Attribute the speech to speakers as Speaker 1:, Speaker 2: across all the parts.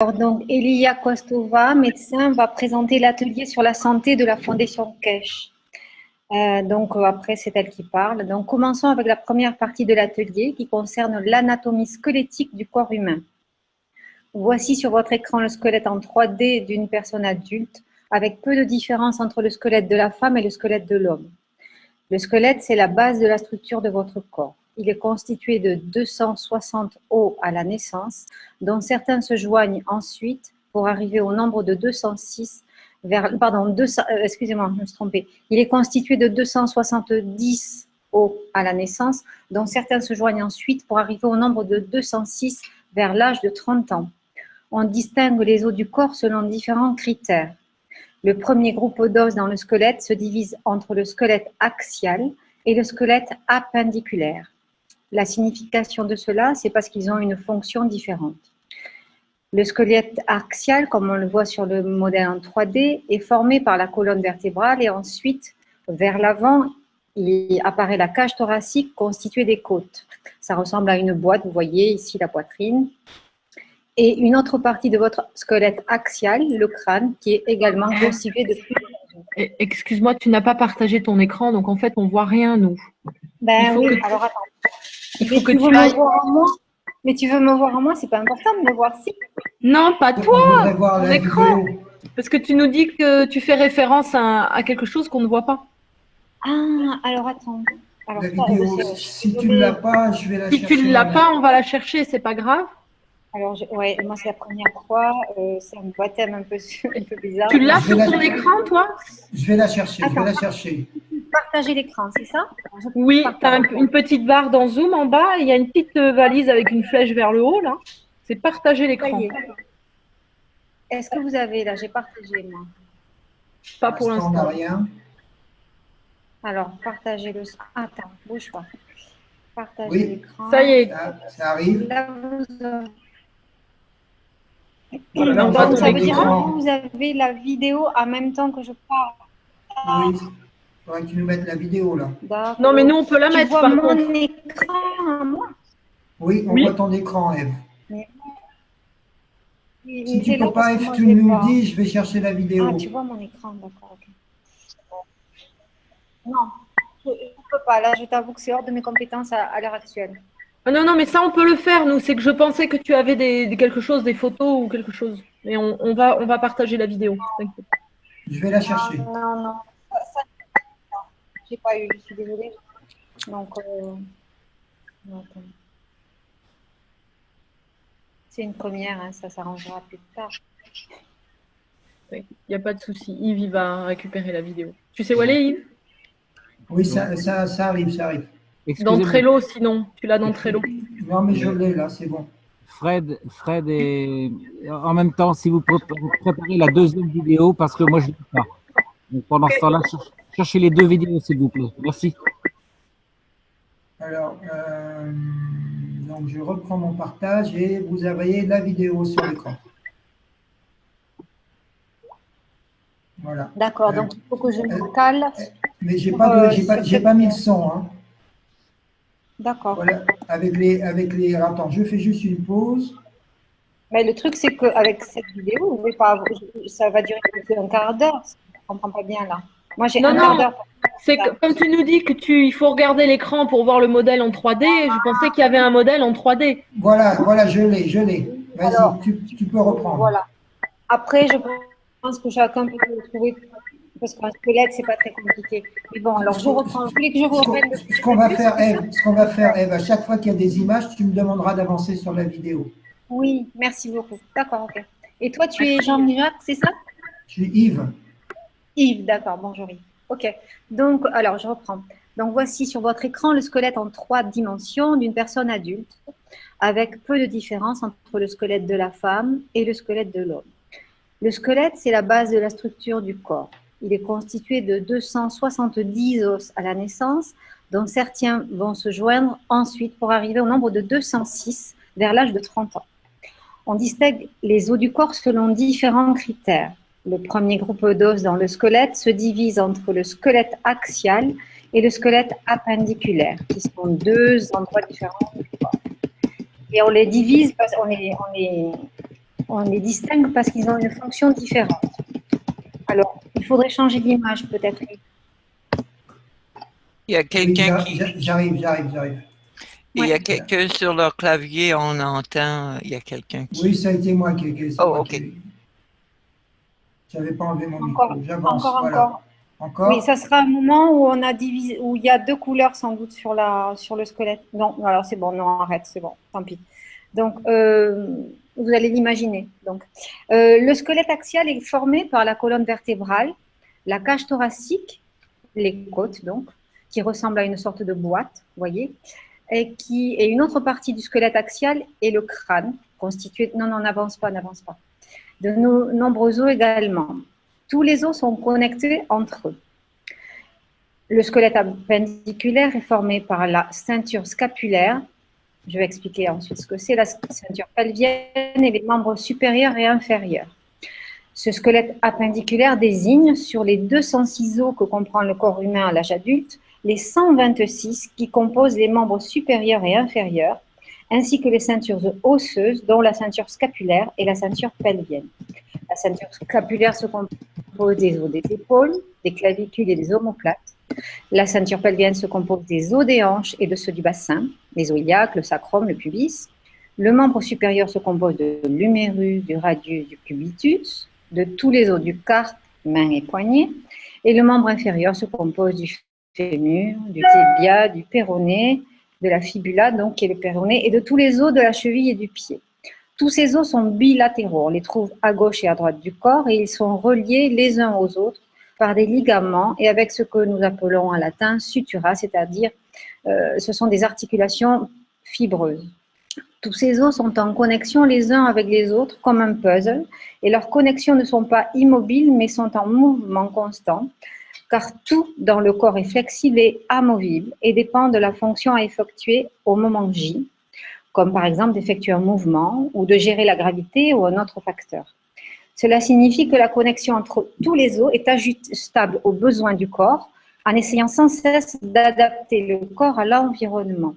Speaker 1: Alors, donc, Elia Kostova, médecin, va présenter l'atelier sur la santé de la Fondation Kesh. Après, c'est elle qui parle. Donc, commençons avec la première partie de l'atelier qui concerne l'anatomie squelettique du corps humain. Voici sur votre écran le squelette en 3D d'une personne adulte, avec peu de différence entre le squelette de la femme et le squelette de l'homme. Le squelette, c'est la base de la structure de votre corps. Il est constitué de 260 os à la naissance, dont certains se joignent ensuite pour arriver au nombre de 206 excusez-moi, je me suis trompée. Il est constitué de 270 os à la naissance, dont certains se joignent ensuite pour arriver au nombre de 206 vers l'âge de 30 ans. On distingue les os du corps selon différents critères. Le premier groupe d'os dans le squelette se divise entre le squelette axial et le squelette appendiculaire. La signification de cela, c'est parce qu'ils ont une fonction différente. Le squelette axial, comme on le voit sur le modèle en 3D, est formé par la colonne vertébrale et ensuite, vers l'avant, il apparaît la cage thoracique constituée des côtes. Ça ressemble à une boîte, vous voyez ici la poitrine. Et une autre partie de votre squelette axial, le crâne, qui est également constitué de plusieurs.
Speaker 2: Excuse-moi, tu n'as pas partagé ton écran, donc en fait, on ne voit rien, nous.
Speaker 1: Ben oui, alors attends. Il faut que tu ailles. Mais tu veux me voir en moi, c'est pas important de me voir si.
Speaker 2: Non, pas toi, ton écran. Parce que tu nous dis que tu fais référence à quelque chose qu'on ne voit pas.
Speaker 1: Ah, alors attends. Alors,
Speaker 3: la vidéo, si tu ne l'as pas, je vais la chercher.
Speaker 2: Si tu ne l'as pas, on va la chercher, c'est pas grave.
Speaker 1: Alors, ouais, moi c'est la première fois, c'est un baptême un peu bizarre.
Speaker 2: Tu l'as sur ton écran, toi?
Speaker 3: Je vais la chercher, je vais la chercher.
Speaker 1: Partager l'écran, c'est ça?
Speaker 2: Oui, tu as une petite barre dans Zoom en bas, et il y a une petite valise avec une flèche vers le haut, là. C'est partager l'écran.
Speaker 1: Est-ce que vous avez, là, j'ai partagé, moi?
Speaker 2: Pas pour l'instant.
Speaker 3: On n'a rien.
Speaker 1: Alors, partagez le... Attends, bouge pas. Partagez l'écran.
Speaker 2: Ça y est.
Speaker 3: Ça arrive.
Speaker 1: Là, vous...
Speaker 2: Voilà,
Speaker 1: donc, ça veut dire que vous avez la vidéo en même temps que je parle.
Speaker 3: Oui, il faudrait que tu nous mettes la vidéo là.
Speaker 2: Non, mais nous, on peut la mettre
Speaker 1: par contre. Tu vois mon écran, moi?
Speaker 3: Oui, on voit ton écran, Eve. Si tu ne peux pas, Eve, tu nous dis, je vais chercher la vidéo.
Speaker 1: Ah, tu vois mon écran, d'accord, ok. Non, je ne peux pas. Là, je t'avoue que c'est hors de mes compétences à l'heure actuelle.
Speaker 2: Non, non, mais ça, on peut le faire, nous. C'est que je pensais que tu avais quelque chose, des photos ou quelque chose. Mais on va partager la vidéo.
Speaker 3: Je vais la chercher.
Speaker 1: Non. Je n'ai pas eu, je suis désolée. Donc, c'est une première, hein, ça s'arrangera plus tard.
Speaker 2: Oui, il n'y a pas de souci. Yves, il va récupérer la vidéo. Tu sais où elle est, Yves?
Speaker 3: Oui, ça arrive, ça arrive.
Speaker 2: Dans Trello, sinon. Tu l'as dans Trello.
Speaker 3: Non, mais je l'ai là, c'est bon.
Speaker 4: Fred est en même temps, si vous préparez la deuxième vidéo, parce que moi, je ne l'ai pas. Donc, pendant ce temps-là, cherchez les deux vidéos, s'il vous plaît. Merci.
Speaker 3: Alors, donc je reprends mon partage et vous avez la vidéo sur l'écran. Voilà.
Speaker 1: D'accord, donc il faut que je me cale.
Speaker 3: Mais j'ai pas mis le son. Hein.
Speaker 1: D'accord.
Speaker 3: Voilà, avec les. Attends, je fais juste une pause.
Speaker 1: Mais le truc, c'est qu'avec cette vidéo, vous pouvez pas, ça va durer un quart d'heure. Je ne comprends pas bien là. Moi, j'ai un quart d'heure.
Speaker 2: C'est comme tu nous dis il faut regarder l'écran pour voir le modèle en 3D. Je pensais qu'il y avait un modèle en 3D.
Speaker 3: Voilà, je l'ai. Vas-y, tu peux reprendre.
Speaker 1: Voilà. Après, je pense que chacun peut le trouver. Parce qu'un squelette, c'est pas très compliqué. Mais bon, alors je reprends. Vous voulez que je reprenne
Speaker 3: ce qu'on va faire, Eve, à chaque fois qu'il y a des images, tu me demanderas d'avancer sur la vidéo.
Speaker 1: Oui, merci beaucoup. D'accord, ok. Et toi, tu es Jean-Jacques, c'est ça?
Speaker 3: Je suis Yves.
Speaker 1: Yves, d'accord, bonjour Yves. Ok, donc, alors je reprends. Donc, voici sur votre écran le squelette en 3 dimensions d'une personne adulte, avec peu de différence entre le squelette de la femme et le squelette de l'homme. Le squelette, c'est la base de la structure du corps. Il est constitué de 270 os à la naissance, dont certains vont se joindre ensuite pour arriver au nombre de 206 vers l'âge de 30 ans. On distingue les os du corps selon différents critères. Le premier groupe d'os dans le squelette se divise entre le squelette axial et le squelette appendiculaire, qui sont deux endroits différents du corps. Et on les divise parce qu'on On les distingue parce qu'ils ont une fonction différente. Alors, il faudrait changer d'image peut-être.
Speaker 5: Il y a
Speaker 3: Oui,
Speaker 5: quelqu'un qui...
Speaker 3: j'arrive.
Speaker 5: Il y a
Speaker 1: Ouais.
Speaker 5: quelqu'un sur leur clavier, on entend, il y a quelqu'un qui...
Speaker 3: Oui, ça a été moi qui... c'est
Speaker 5: Oh,
Speaker 3: moi
Speaker 5: ok.
Speaker 3: J'avais pas enlevé mon
Speaker 1: Encore,
Speaker 3: micro. J'avance,
Speaker 1: encore,
Speaker 3: voilà.
Speaker 1: encore.
Speaker 3: Encore?
Speaker 1: Oui, ça sera un moment où on a divisé, où il y a deux couleurs sans doute sur le squelette. Non, alors c'est bon, non, arrête, c'est bon, tant pis. Donc, vous allez l'imaginer. Donc, le squelette axial est formé par la colonne vertébrale, la cage thoracique, les côtes donc, qui ressemblent à une sorte de boîte, vous voyez, et une autre partie du squelette axial est le crâne, constitué. Non, non, n'avance pas. De nombreux os également. Tous les os sont connectés entre eux. Le squelette appendiculaire est formé par la ceinture scapulaire. Je vais expliquer ensuite ce que c'est, la ceinture pelvienne et les membres supérieurs et inférieurs. Ce squelette appendiculaire désigne, sur les 206 os que comprend le corps humain à l'âge adulte, les 126 qui composent les membres supérieurs et inférieurs, ainsi que les ceintures osseuses, dont la ceinture scapulaire et la ceinture pelvienne. La ceinture scapulaire se compose des os des épaules, des clavicules et des omoplates. La ceinture pelvienne se compose des os des hanches et de ceux du bassin, les os iliaques, le sacrum, le pubis. Le membre supérieur se compose de l'humérus, du radius, du cubitus, de tous les os du carpe, main et poignet. Et le membre inférieur se compose du fémur, du tibia, du péroné, de la fibula, donc qui est le péroné, et de tous les os de la cheville et du pied. Tous ces os sont bilatéraux, on les trouve à gauche et à droite du corps, et ils sont reliés les uns aux autres par des ligaments et avec ce que nous appelons en latin sutura, c'est-à-dire ce sont des articulations fibreuses. Tous ces os sont en connexion les uns avec les autres comme un puzzle et leurs connexions ne sont pas immobiles mais sont en mouvement constant car tout dans le corps est flexible et amovible et dépend de la fonction à effectuer au moment J, comme par exemple d'effectuer un mouvement ou de gérer la gravité ou un autre facteur. Cela signifie que la connexion entre tous les os est ajustable aux besoins du corps en essayant sans cesse d'adapter le corps à l'environnement.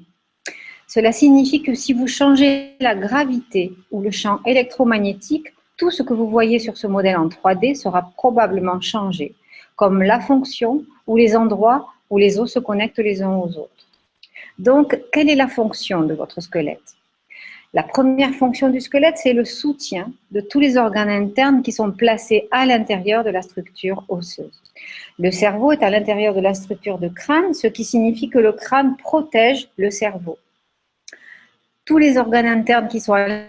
Speaker 1: Cela signifie que si vous changez la gravité ou le champ électromagnétique, tout ce que vous voyez sur ce modèle en 3D sera probablement changé, comme la fonction ou les endroits où les os se connectent les uns aux autres. Donc, quelle est la fonction de votre squelette ? La première fonction du squelette, c'est le soutien de tous les organes internes qui sont placés à l'intérieur de la structure osseuse. Le cerveau est à l'intérieur de la structure de crâne, ce qui signifie que le crâne protège le cerveau. Tous les organes internes qui sont à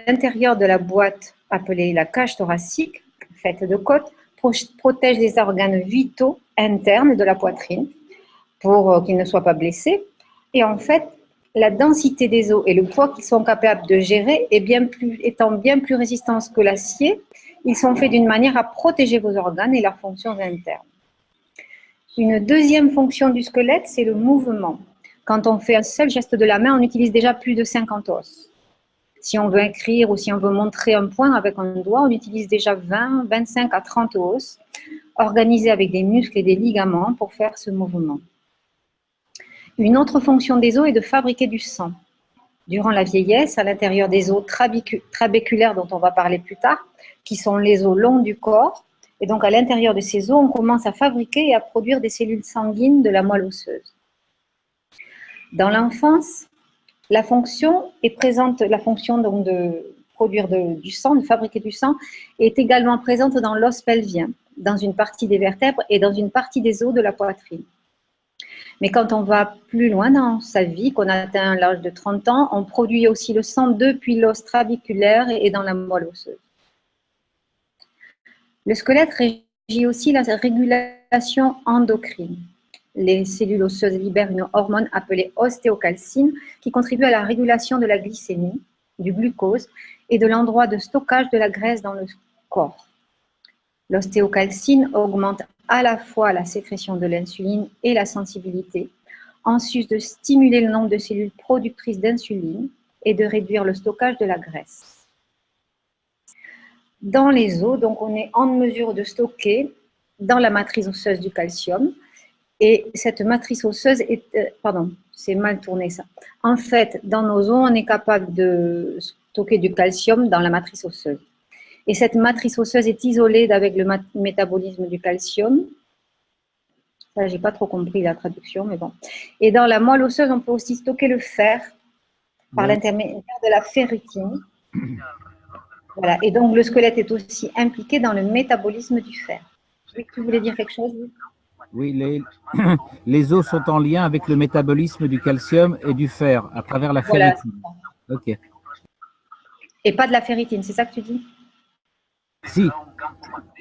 Speaker 1: l'intérieur de la boîte appelée la cage thoracique, faite de côtes, protègent les organes vitaux internes de la poitrine pour qu'ils ne soient pas blessés. Et en fait, la densité des os et le poids qu'ils sont capables de gérer étant bien plus résistants que l'acier, ils sont faits d'une manière à protéger vos organes et leurs fonctions internes. Une deuxième fonction du squelette, c'est le mouvement. Quand on fait un seul geste de la main, on utilise déjà plus de 50 os. Si on veut écrire ou si on veut montrer un point avec un doigt, on utilise déjà 20, 25 à 30 os, organisés avec des muscles et des ligaments pour faire ce mouvement. Une autre fonction des os est de fabriquer du sang. Durant la vieillesse, à l'intérieur des os trabéculaires dont on va parler plus tard, qui sont les os longs du corps, et donc à l'intérieur de ces os, on commence à fabriquer et à produire des cellules sanguines de la moelle osseuse. Dans l'enfance, la fonction donc de produire du sang, de fabriquer du sang, est également présente dans l'os pelvien, dans une partie des vertèbres et dans une partie des os de la poitrine. Mais quand on va plus loin dans sa vie, qu'on atteint l'âge de 30 ans, on produit aussi le sang depuis l'os trabéculaire et dans la moelle osseuse. Le squelette régit aussi la régulation endocrine. Les cellules osseuses libèrent une hormone appelée ostéocalcine qui contribue à la régulation de la glycémie, du glucose et de l'endroit de stockage de la graisse dans le corps. L'ostéocalcine augmente à la fois la sécrétion de l'insuline et la sensibilité, en sus de stimuler le nombre de cellules productrices d'insuline et de réduire le stockage de la graisse. Dans les os, donc, on est en mesure de stocker dans la matrice osseuse du calcium, et cette matrice osseuse est, c'est mal tourné ça. En fait, dans nos os, on est capable de stocker du calcium dans la matrice osseuse. Et cette matrice osseuse est isolée avec le métabolisme du calcium. Ça, j'ai pas trop compris la traduction, mais bon. Et dans la moelle osseuse, on peut aussi stocker le fer par l'intermédiaire de la ferritine. Voilà. Et donc, le squelette est aussi impliqué dans le métabolisme du fer. Oui, tu voulais dire quelque chose?
Speaker 4: Oui, les os sont en lien avec le métabolisme du calcium et du fer à travers la
Speaker 1: Voilà.
Speaker 4: ferritine. Ok.
Speaker 1: Et pas de la ferritine, c'est ça que tu dis?
Speaker 4: Si,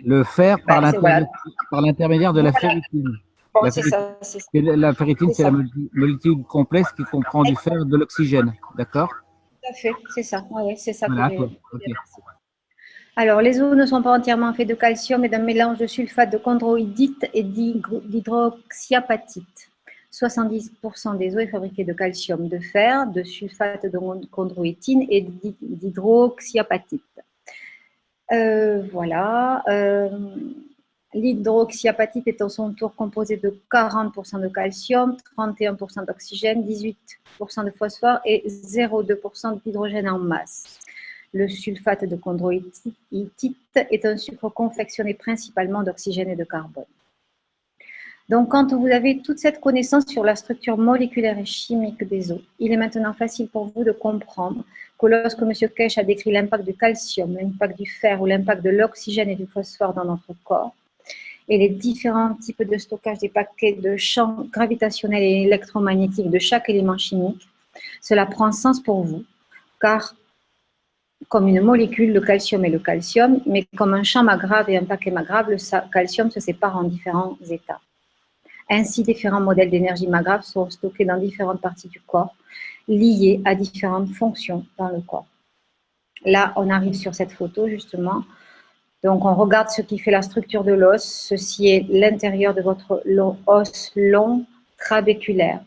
Speaker 4: le fer par l'intermédiaire de la ferritine.
Speaker 1: Bon,
Speaker 4: La
Speaker 1: c'est
Speaker 4: ferritine,
Speaker 1: ça, c'est ça.
Speaker 4: la ferritine,
Speaker 1: C'est
Speaker 4: c'est la
Speaker 1: ça.
Speaker 4: molécule complexe qui comprend du fer et de l'oxygène. D'accord?
Speaker 1: Tout à fait, c'est ça. Oui, c'est ça
Speaker 4: Voilà,
Speaker 1: que
Speaker 4: quoi.
Speaker 1: j'ai.
Speaker 4: Ok.
Speaker 1: Alors, les os ne sont pas entièrement faits de calcium et d'un mélange de sulfate de chondroïdite et d'hydroxyapatite. 70% des os est fabriqué de calcium, de fer, de sulfate de chondroïtine et d'hydroxyapatite. Voilà. L'hydroxyapatite est à son tour composée de 40% de calcium, 31% d'oxygène, 18% de phosphore et 0,2% d'hydrogène en masse. Le sulfate de chondroïtite est un sucre confectionné principalement d'oxygène et de carbone. Donc, quand vous avez toute cette connaissance sur la structure moléculaire et chimique des os, il est maintenant facile pour vous de comprendre que lorsque M. Kesch a décrit l'impact du calcium, l'impact du fer ou l'impact de l'oxygène et du phosphore dans notre corps, et les différents types de stockage des paquets de champs gravitationnels et électromagnétiques de chaque élément chimique, cela prend sens pour vous, car comme une molécule, le calcium est le calcium, mais comme un champ magrave et un paquet magrave, le calcium se sépare en différents états. Ainsi, différents modèles d'énergie magrave sont stockés dans différentes parties du corps, liés à différentes fonctions dans le corps. Là, on arrive sur cette photo, justement. Donc, on regarde ce qui fait la structure de l'os. Ceci est l'intérieur de votre os long trabéculaire.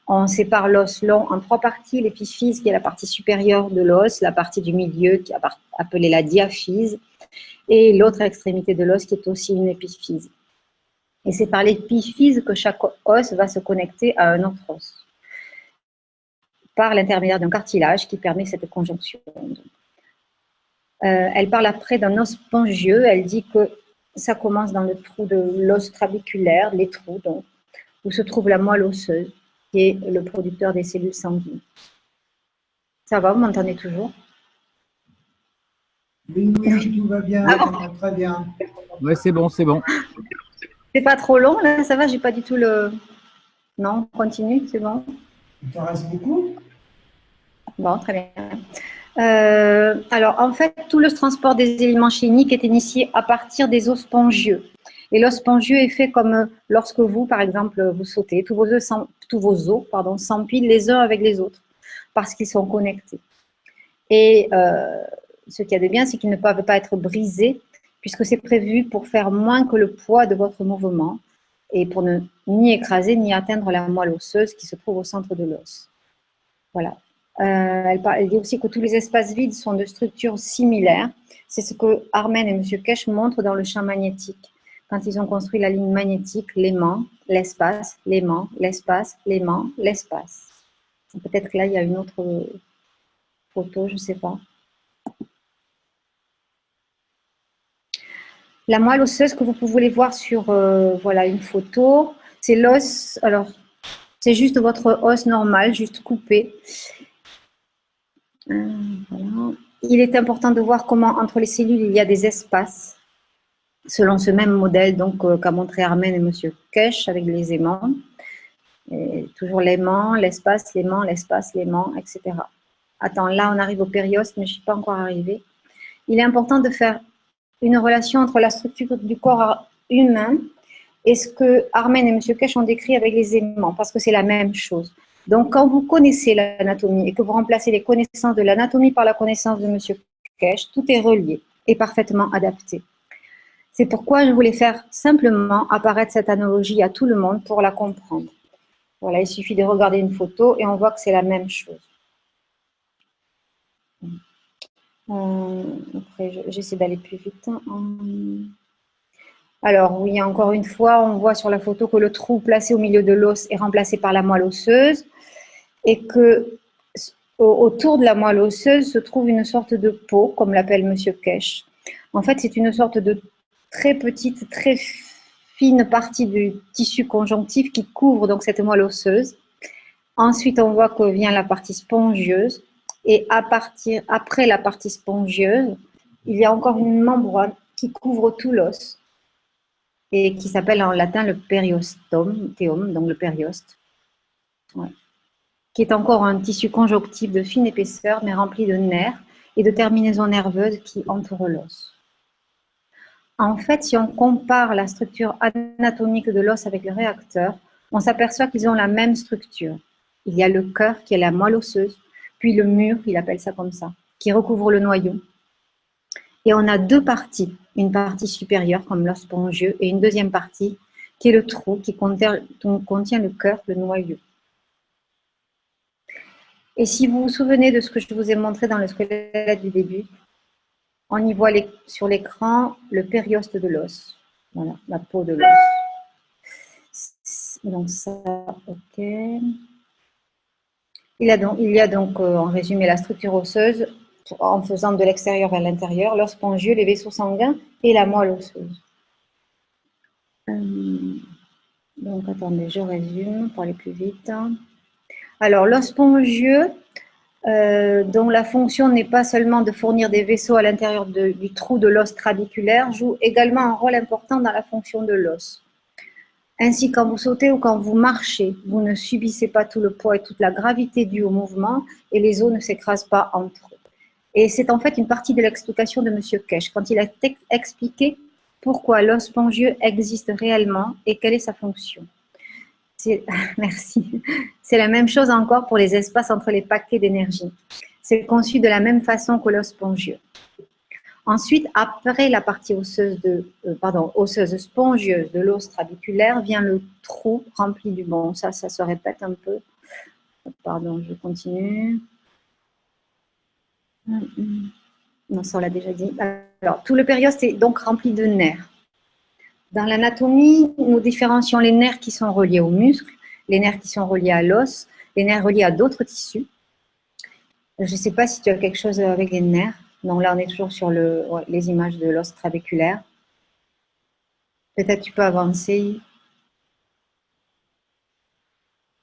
Speaker 1: On sépare l'os long en trois parties. L'épiphyse, qui est la partie supérieure de l'os, la partie du milieu, qui est appelée la diaphyse, et l'autre extrémité de l'os, qui est aussi une épiphyse. Et c'est par l'épiphyse que chaque os va se connecter à un autre os, par l'intermédiaire d'un cartilage qui permet cette conjonction. Elle parle après d'un os spongieux. Elle dit que ça commence dans le trou de l'os trabéculaire, les trous, donc, où se trouve la moelle osseuse, qui est le producteur des cellules sanguines. Ça va, vous m'entendez toujours?
Speaker 3: Oui, tout va bien, très bien.
Speaker 4: Oui, c'est bon, c'est bon.
Speaker 1: C'est pas trop long, là, ça va, j'ai pas du tout le... Non, continue, c'est bon.
Speaker 3: Il t'en reste beaucoup?
Speaker 1: Bon, très bien. Alors, en fait, tout le transport des éléments chimiques est initié à partir des os spongieux. Et l'os spongieux est fait comme lorsque vous, par exemple, vous sautez, tous vos os s'empilent les uns avec les autres parce qu'ils sont connectés. Et ce qu'il y a de bien, c'est qu'ils ne peuvent pas être brisés puisque c'est prévu pour faire moins que le poids de votre mouvement et pour ne ni écraser ni atteindre la moelle osseuse qui se trouve au centre de l'os. Voilà. Elle dit aussi que tous les espaces vides sont de structures similaires. C'est ce que Armen et M. Kesch montrent dans le champ magnétique. Quand ils ont construit la ligne magnétique, l'aimant, l'espace, l'aimant, l'espace, l'aimant, l'espace. Peut-être que là, il y a une autre photo, je ne sais pas. La moelle osseuse que vous pouvez voir sur voilà, une photo, c'est l'os. Alors, c'est juste votre os normal, juste coupé. Voilà. Il est important de voir comment entre les cellules il y a des espaces selon ce même modèle qu'a montré Armen et M. Kesch avec les aimants. Et toujours l'aimant, l'espace, l'aimant, l'espace, l'aimant, etc. Attends, là on arrive au périoste, mais je ne suis pas encore arrivée. Il est important de faire une relation entre la structure du corps humain et ce que Armen et M. Kesch ont décrit avec les aimants, parce que c'est la même chose. Donc, quand vous connaissez l'anatomie et que vous remplacez les connaissances de l'anatomie par la connaissance de M. Kesch, tout est relié et parfaitement adapté. C'est pourquoi je voulais faire simplement apparaître cette analogie à tout le monde pour la comprendre. Voilà, il suffit de regarder une photo et on voit que c'est la même chose. Après, j'essaie d'aller plus vite. Alors oui, encore une fois, on voit sur la photo que le trou placé au milieu de l'os est remplacé par la moelle osseuse et que autour de la moelle osseuse se trouve une sorte de peau, comme l'appelle Monsieur Kesch. En fait, c'est une sorte de très petite, très fine partie du tissu conjonctif qui couvre donc cette moelle osseuse. Ensuite, on voit que vient la partie spongieuse. Et après la partie spongieuse, il y a encore une membrane qui couvre tout l'os et qui s'appelle en latin le périosteum, donc le périoste, ouais, qui est encore un tissu conjonctif de fine épaisseur mais rempli de nerfs et de terminaisons nerveuses qui entourent l'os. En fait, si on compare la structure anatomique de l'os avec le réacteur, on s'aperçoit qu'ils ont la même structure. Il y a le cœur qui est la moelle osseuse, puis le mur, il appelle ça comme ça, qui recouvre le noyau. Et on a deux parties, une partie supérieure comme l'os spongieux et une deuxième partie qui est le trou qui contient le cœur, le noyau. Et si vous vous souvenez de ce que je vous ai montré dans le squelette du début, on y voit sur l'écran le périoste de l'os. Voilà, la peau de l'os. Donc ça, ok. Il y a donc en résumé la structure osseuse en faisant de l'extérieur vers l'intérieur, l'os spongieux, les vaisseaux sanguins et la moelle osseuse. Donc attendez, je résume pour aller plus vite. Alors l'os spongieux, dont la fonction n'est pas seulement de fournir des vaisseaux à l'intérieur du trou de l'os trabéculaire, joue également un rôle important dans la fonction de l'os. Ainsi, quand vous sautez ou quand vous marchez, vous ne subissez pas tout le poids et toute la gravité due au mouvement et les os ne s'écrasent pas entre eux. Et c'est en fait une partie de l'explication de M. Kesch, quand il a expliqué pourquoi l'os spongieux existe réellement et quelle est sa fonction. Merci. C'est la même chose encore pour les espaces entre les paquets d'énergie. C'est conçu de la même façon que l'os spongieux. Ensuite, après la partie osseuse spongieuse de l'os trabéculaire, vient le trou rempli du bon. Ça se répète un peu. Pardon, je continue. Non, ça on l'a déjà dit. Alors, tout le périoste est donc rempli de nerfs. Dans l'anatomie, nous différencions les nerfs qui sont reliés aux muscles, les nerfs qui sont reliés à l'os, les nerfs reliés à d'autres tissus. Je ne sais pas si tu as quelque chose avec les nerfs. Non, là, on est toujours sur les images de l'os trabéculaire. Peut-être tu peux avancer.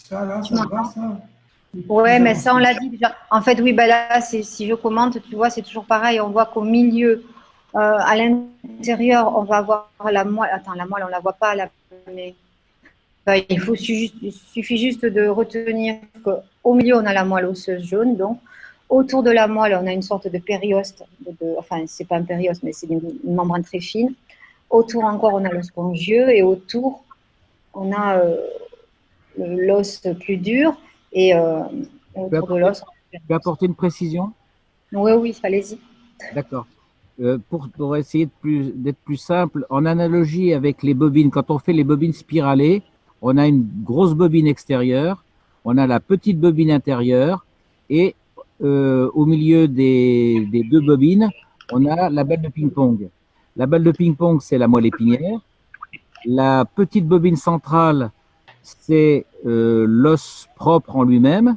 Speaker 3: Ça, là, ça va, ça?
Speaker 1: Oui, mais ça, on l'a dit déjà. En fait, oui, ben là, si je commente, tu vois, c'est toujours pareil. On voit qu'au milieu, à l'intérieur, on va avoir la moelle. Attends, la moelle, on ne la voit pas là. Mais il suffit juste de retenir qu'au milieu, on a la moelle osseuse jaune. Donc, autour de la moelle, on a une sorte de périoste. Enfin, ce n'est pas un périoste, mais c'est une membrane très fine. Autour encore, on a l'os spongieux. Et autour, on a l'os plus dur. Et autour de l'os.
Speaker 4: Tu peux apporter une précision?
Speaker 1: Oui, allez-y.
Speaker 4: D'accord. Pour essayer d'être plus simple, en analogie avec les bobines, quand on fait les bobines spiralées, on a une grosse bobine extérieure, on a la petite bobine intérieure, et au milieu des deux bobines, on a la balle de ping-pong. La balle de ping-pong, c'est la moelle épinière. La petite bobine centrale, c'est l'os propre en lui-même.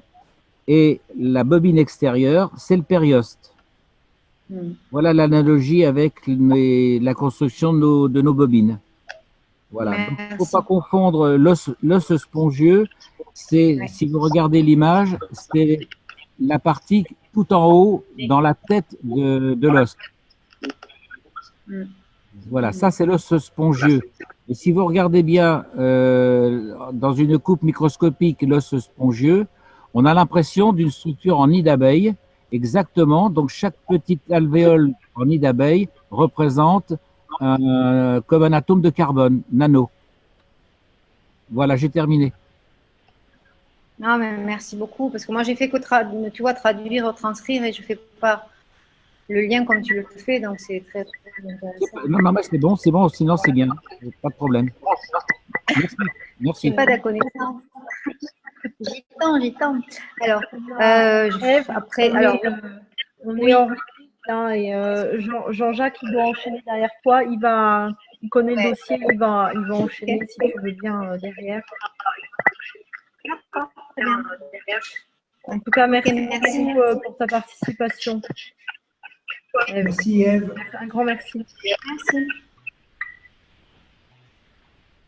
Speaker 4: Et la bobine extérieure, c'est le périoste. Voilà l'analogie avec la construction de nos bobines. Voilà. Il ne faut pas confondre l'os spongieux. Si vous regardez l'image, c'est la partie tout en haut dans la tête de l'os. Voilà, ça c'est l'os spongieux. Et si vous regardez bien dans une coupe microscopique l'os spongieux, on a l'impression d'une structure en nid d'abeille, exactement. Donc, chaque petite alvéole en nid d'abeille représente comme un atome de carbone, nano. Voilà, j'ai terminé.
Speaker 1: Non, mais merci beaucoup, parce que moi, j'ai fait que traduire, retranscrire, et je ne fais pas le lien comme tu le fais, donc c'est très, très intéressant.
Speaker 4: Non, mais c'est bon, sinon c'est bien, pas de problème. Merci.
Speaker 1: Je n'ai pas de connexion. J'y tends. Alors, après,
Speaker 2: on est en rythme, et Jean-Jacques, il doit enchaîner derrière toi. Il connaît le dossier, il va enchaîner si tu veux bien derrière.
Speaker 1: D'accord, très bien.
Speaker 2: En tout cas, merci
Speaker 1: Merci.
Speaker 2: beaucoup pour ta participation. Ève.
Speaker 3: Merci Ève.
Speaker 2: Un grand merci.
Speaker 1: Merci.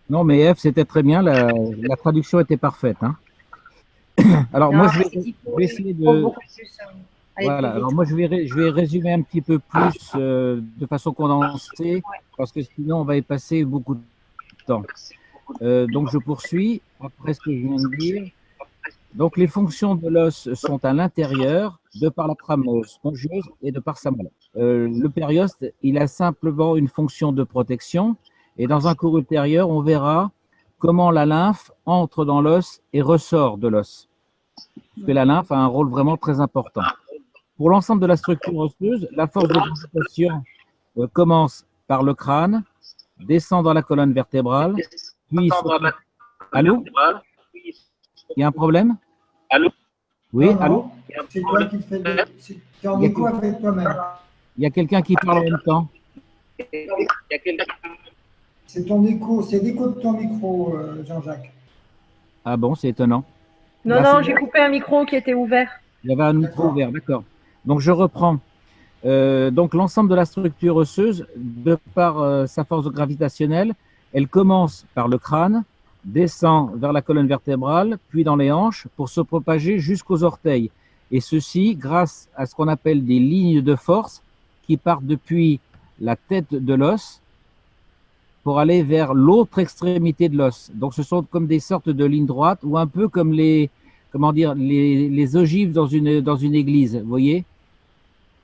Speaker 4: Non, mais Eve, c'était très bien. La traduction était parfaite, hein. Alors,
Speaker 1: Non,
Speaker 4: moi,
Speaker 1: mais c'est qu'il faut,
Speaker 4: je vais essayer
Speaker 1: il faut
Speaker 4: de.
Speaker 1: beaucoup plus aller
Speaker 4: Voilà,
Speaker 1: plus
Speaker 4: alors
Speaker 1: vite.
Speaker 4: moi, je vais résumer un petit peu plus de façon condensée, parce que sinon, on va y passer beaucoup de temps. Donc, je poursuis après ce que je viens de dire. Donc, les fonctions de l'os sont à l'intérieur, de par la trame spongieuse et de par sa moelle. Le périoste, il a simplement une fonction de protection. Et dans un cours ultérieur, on verra comment la lymphe entre dans l'os et ressort de l'os. Parce que la lymphe a un rôle vraiment très important. Pour l'ensemble de la structure osseuse, la force de gravitation commence par le crâne, descend dans la colonne vertébrale, puis Allô? Il y a un problème?
Speaker 6: Allô?
Speaker 4: Oui,
Speaker 3: Non,
Speaker 4: allô?
Speaker 3: non, c'est toi qui fais tu es en écho avec toi-même.
Speaker 4: Il y a quelqu'un qui parle en même temps.
Speaker 3: C'est ton écho, c'est l'écho de ton micro, Jean-Jacques.
Speaker 4: Ah bon, c'est étonnant.
Speaker 2: Non,
Speaker 4: Là,
Speaker 2: non,
Speaker 4: c'est-
Speaker 2: j'ai coupé un micro qui était ouvert.
Speaker 4: Il y avait un micro
Speaker 3: D'accord.
Speaker 4: ouvert, d'accord. Donc je reprends. Donc l'ensemble de la structure osseuse, de par sa force gravitationnelle, elle commence par le crâne, descend vers la colonne vertébrale, puis dans les hanches, pour se propager jusqu'aux orteils. Et ceci grâce à ce qu'on appelle des lignes de force qui partent depuis la tête de l'os pour aller vers l'autre extrémité de l'os. Donc ce sont comme des sortes de lignes droites ou un peu comme les ogives dans une église, vous voyez?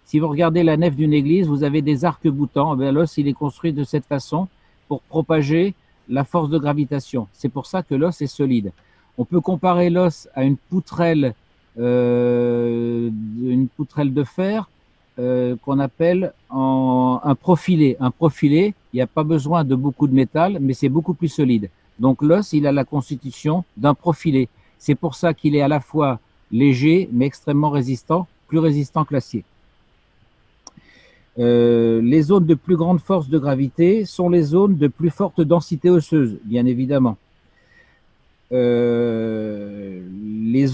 Speaker 4: Si vous regardez la nef d'une église, vous avez des arcs-boutants. L'os, il est construit de cette façon pour propager la force de gravitation. C'est pour ça que l'os est solide. On peut comparer l'os à une poutrelle de fer qu'on appelle un profilé. Un profilé, il n'y a pas besoin de beaucoup de métal, mais c'est beaucoup plus solide. Donc l'os, il a la constitution d'un profilé. C'est pour ça qu'il est à la fois léger, mais extrêmement résistant, plus résistant que l'acier. Les zones de plus grande force de gravité sont les zones de plus forte densité osseuse, bien évidemment. Les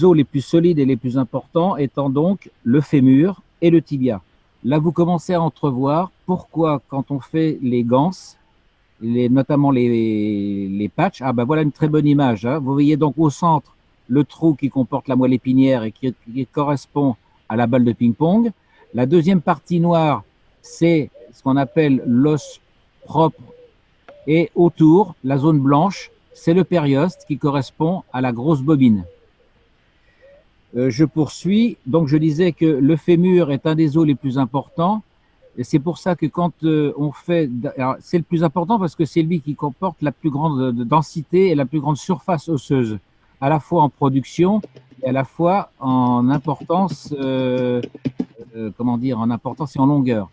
Speaker 4: os les plus solides et les plus importants étant donc le fémur et le tibia. Là, vous commencez à entrevoir pourquoi, quand on fait les ganses, notamment les patchs, ah ben voilà une très bonne image. Hein. Vous voyez donc au centre le trou qui comporte la moelle épinière et qui correspond à la balle de ping-pong. La deuxième partie noire, c'est ce qu'on appelle l'os propre, et autour, la zone blanche, c'est le périoste qui correspond à la grosse bobine. Je poursuis. Donc, je disais que le fémur est un des os les plus importants. Et c'est pour ça que quand on fait... C'est le plus important parce que c'est lui qui comporte la plus grande densité et la plus grande surface osseuse, à la fois en production et à la fois en importance, comment dire, en importance et en longueur.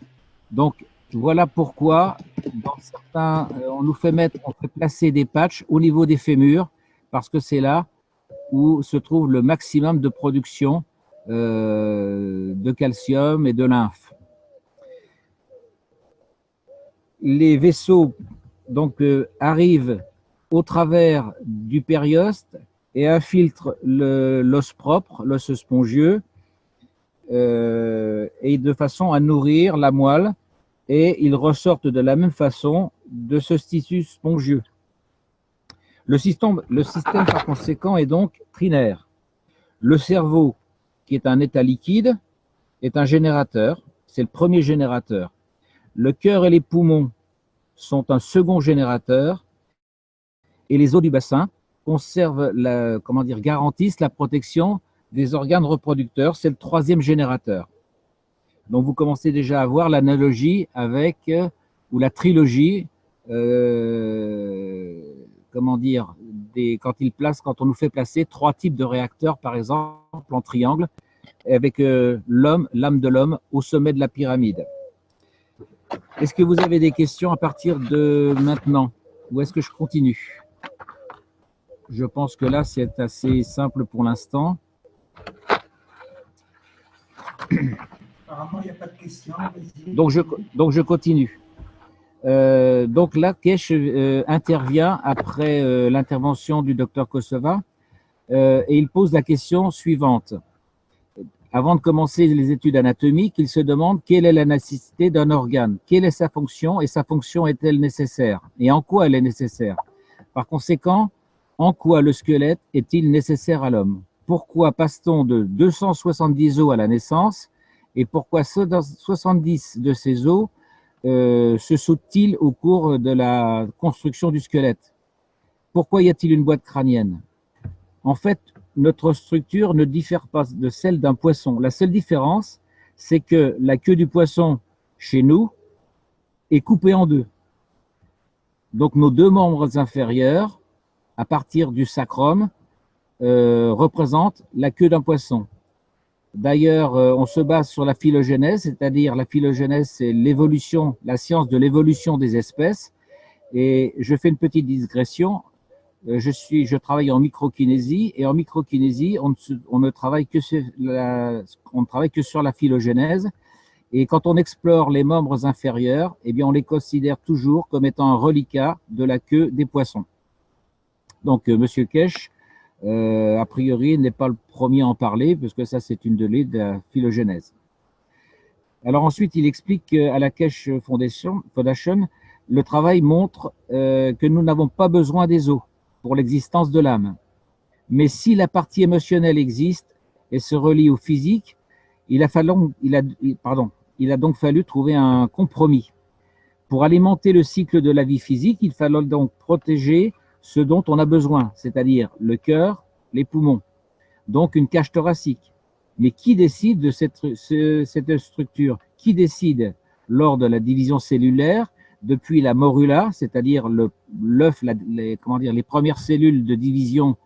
Speaker 4: Donc, voilà pourquoi, dans certains, on fait placer des patchs au niveau des fémurs, parce que c'est là où se trouve le maximum de production de calcium et de lymphe. Les vaisseaux donc arrivent au travers du périoste et infiltrent l'os propre, l'os spongieux, et de façon à nourrir la moelle, et ils ressortent de la même façon de ce tissu spongieux. Le système par conséquent est donc trinaire. Le cerveau, qui est un état liquide, est un générateur, c'est le premier générateur. Le cœur et les poumons sont un second générateur, et les os du bassin garantissent la protection des organes reproducteurs, c'est le troisième générateur. Donc vous commencez déjà à voir l'analogie avec, ou la trilogie, quand on nous fait placer 3 types de réacteurs, par exemple, en triangle, avec l'homme, l'âme de l'homme, au sommet de la pyramide. Est-ce que vous avez des questions à partir de maintenant, ou est-ce que je continue? Je pense que là, c'est assez simple pour l'instant.
Speaker 3: Apparemment, il n'y a pas de questions.
Speaker 4: Donc je continue. Donc là, Kesh intervient après l'intervention du docteur Kosova et il pose la question suivante. avant de commencer les études anatomiques, il se demande quelle est la nécessité d'un organe, quelle est sa fonction et sa fonction est-elle nécessaire et en quoi elle est nécessaire. Par conséquent, en quoi le squelette est-il nécessaire à l'homme? Pourquoi passe-t-on de 270 os à la naissance et pourquoi 70 de ces os se sautent-ils au cours de la construction du squelette? Pourquoi y a-t-il une boîte crânienne? En fait, notre structure ne diffère pas de celle d'un poisson. La seule différence, c'est que la queue du poisson, chez nous, est coupée en deux. Donc nos deux membres inférieurs, à partir du sacrum, représentent la queue d'un poisson. D'ailleurs, on se base sur la phylogénèse, c'est-à-dire la phylogénèse, c'est l'évolution, la science de l'évolution des espèces. Et je fais une petite digression. Je travaille en microkinésie et en microkinésie, on ne travaille que sur la phylogénèse. Et quand on explore les membres inférieurs, eh bien, on les considère toujours comme étant un reliquat de la queue des poissons. Donc, Monsieur Kesch, a priori, n'est pas le premier à en parler, parce que ça, c'est une donnée de la phylogénèse. Alors ensuite, il explique qu'à la Kesch Foundation, le travail montre que nous n'avons pas besoin des os pour l'existence de l'âme. Mais si la partie émotionnelle existe et se relie au physique, il a donc fallu trouver un compromis. Pour alimenter le cycle de la vie physique, il fallait donc protéger ce dont on a besoin, c'est-à-dire le cœur, les poumons, donc une cage thoracique. Mais qui décide de cette structure? Qui décide lors de la division cellulaire, depuis la morula, c'est-à-dire l'œuf, les premières cellules de division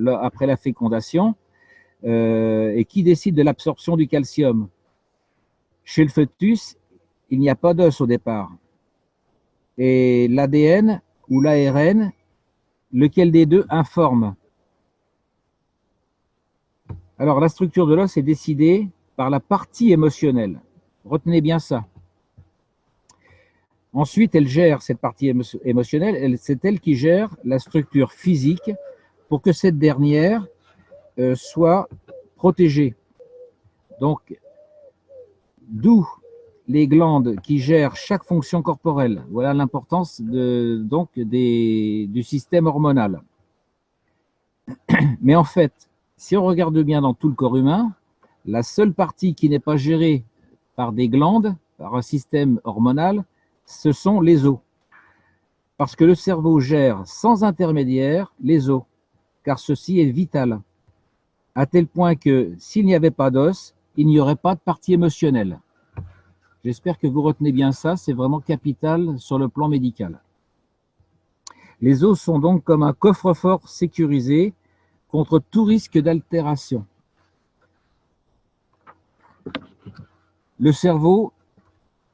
Speaker 4: après la fécondation, et qui décide de l'absorption du calcium? Chez le fœtus, il n'y a pas d'os au départ. Et l'ADN ou l'ARN, lequel des deux informe? Alors, la structure de l'os est décidée par la partie émotionnelle. Retenez bien ça. Ensuite, elle gère cette partie émotionnelle, c'est elle qui gère la structure physique pour que cette dernière soit protégée. Donc, d'où les glandes qui gèrent chaque fonction corporelle. Voilà l'importance du système hormonal. Mais en fait, si on regarde bien dans tout le corps humain, la seule partie qui n'est pas gérée par des glandes, par un système hormonal, ce sont les os. Parce que le cerveau gère sans intermédiaire les os, car ceci est vital. À tel point que s'il n'y avait pas d'os, il n'y aurait pas de partie émotionnelle. J'espère que vous retenez bien ça, c'est vraiment capital sur le plan médical. Les os sont donc comme un coffre-fort sécurisé contre tout risque d'altération. Le cerveau,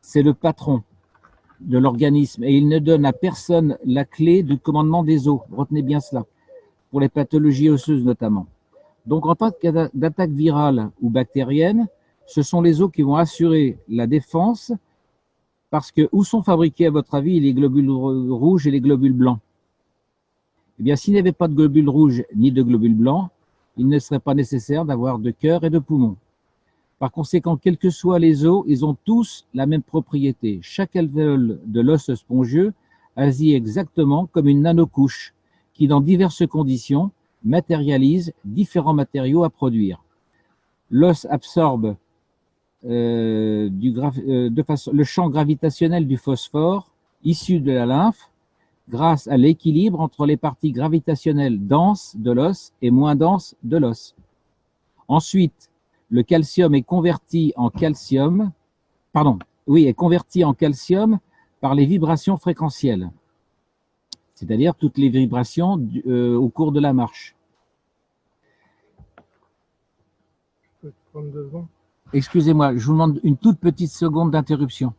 Speaker 4: c'est le patron de l'organisme et il ne donne à personne la clé du commandement des os. Retenez bien cela, pour les pathologies osseuses notamment. Donc en tant d'attaque virale ou bactérienne, ce sont les os qui vont assurer la défense parce que où sont fabriqués à votre avis les globules rouges et les globules blancs? Eh bien, s'il n'y avait pas de globules rouges ni de globules blancs, il ne serait pas nécessaire d'avoir de cœur et de poumons. Par conséquent, quels que soient les os, ils ont tous la même propriété. Chaque alvéole de l'os spongieux agit exactement comme une nanocouche qui, dans diverses conditions, matérialise différents matériaux à produire. L'os absorbe le champ gravitationnel du phosphore issu de la lymphe grâce à l'équilibre entre les parties gravitationnelles denses de l'os et moins denses de l'os. Ensuite, le calcium est converti en calcium, par les vibrations fréquentielles, c'est-à-dire toutes les vibrations au cours de la marche. Excusez-moi, je vous demande une toute petite seconde d'interruption.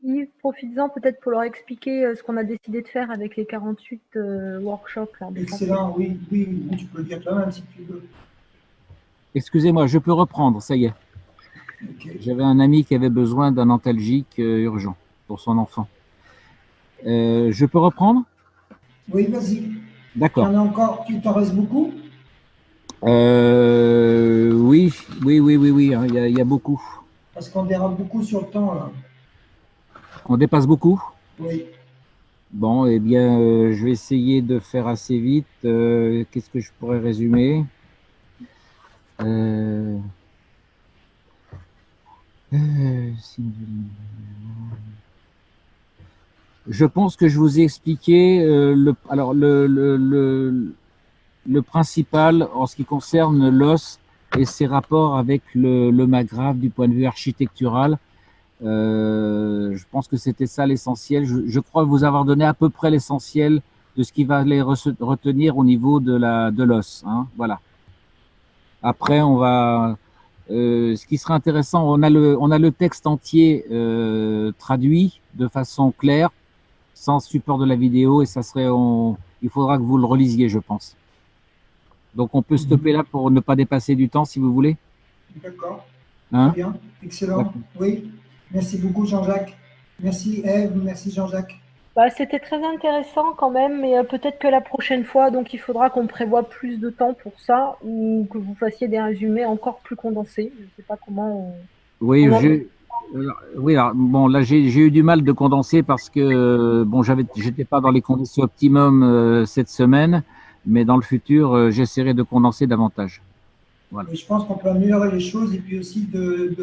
Speaker 2: Yves, profites-en peut-être pour leur expliquer ce qu'on a décidé de faire avec les 48 workshops. Là,
Speaker 3: excellent, oui, tu peux le dire toi-même si tu veux.
Speaker 4: Excusez-moi, je peux reprendre, ça y est. Okay. J'avais un ami qui avait besoin d'un antalgique urgent pour son enfant. Je peux reprendre?
Speaker 3: Oui, vas-y.
Speaker 4: D'accord.
Speaker 3: Il y en a encore, tu t'en restes beaucoup?
Speaker 4: Oui, hein, il y a beaucoup.
Speaker 3: Parce qu'on dérape beaucoup sur le temps, là.
Speaker 4: On dépasse beaucoup?
Speaker 3: Oui.
Speaker 4: Bon, eh bien, je vais essayer de faire assez vite. Qu'est-ce que je pourrais résumer? Je pense que je vous ai expliqué le principal en ce qui concerne l'os et ses rapports avec le Maghrave du point de vue architectural. Je pense que c'était ça l'essentiel. Je crois vous avoir donné à peu près l'essentiel de ce qui va les retenir au niveau de l'os. Hein, voilà. Après, on va. Ce qui serait intéressant, on a le texte entier traduit de façon claire, sans support de la vidéo, et ça serait. Il faudra que vous le relisiez, je pense. Donc, on peut stopper là pour ne pas dépasser du temps, si vous voulez.
Speaker 3: D'accord.
Speaker 4: Hein?
Speaker 3: Très bien. Excellent. Oui. Merci beaucoup, Jean-Jacques. Merci, Ève. Merci, Jean-Jacques.
Speaker 2: Bah, c'était très intéressant quand même, mais peut-être que la prochaine fois, donc il faudra qu'on prévoie plus de temps pour ça ou que vous fassiez des résumés encore plus condensés. Je ne sais pas comment.
Speaker 4: Oui, oui. Alors, bon, là, j'ai eu du mal de condenser parce que bon, j'étais pas dans les conditions optimum cette semaine, mais dans le futur, j'essaierai de condenser davantage. Voilà.
Speaker 3: Oui, je pense qu'on peut améliorer les choses et puis aussi de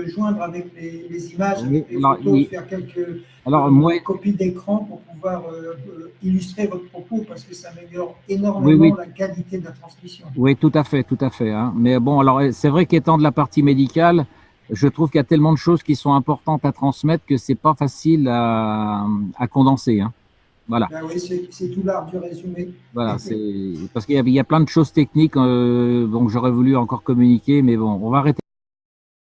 Speaker 3: joindre avec les images, avec les photos, faire quelques copies d'écran pour pouvoir illustrer votre propos parce que ça améliore énormément la qualité de la transmission.
Speaker 4: Oui, tout à fait, hein. Mais bon, alors c'est vrai qu'étant de la partie médicale, je trouve qu'il y a tellement de choses qui sont importantes à transmettre que c'est pas facile à condenser. Hein. Voilà.
Speaker 3: Ben oui, c'est tout l'art du résumé.
Speaker 4: Voilà, parce qu'il y a plein de choses techniques dont j'aurais voulu encore communiquer, mais bon, on va arrêter.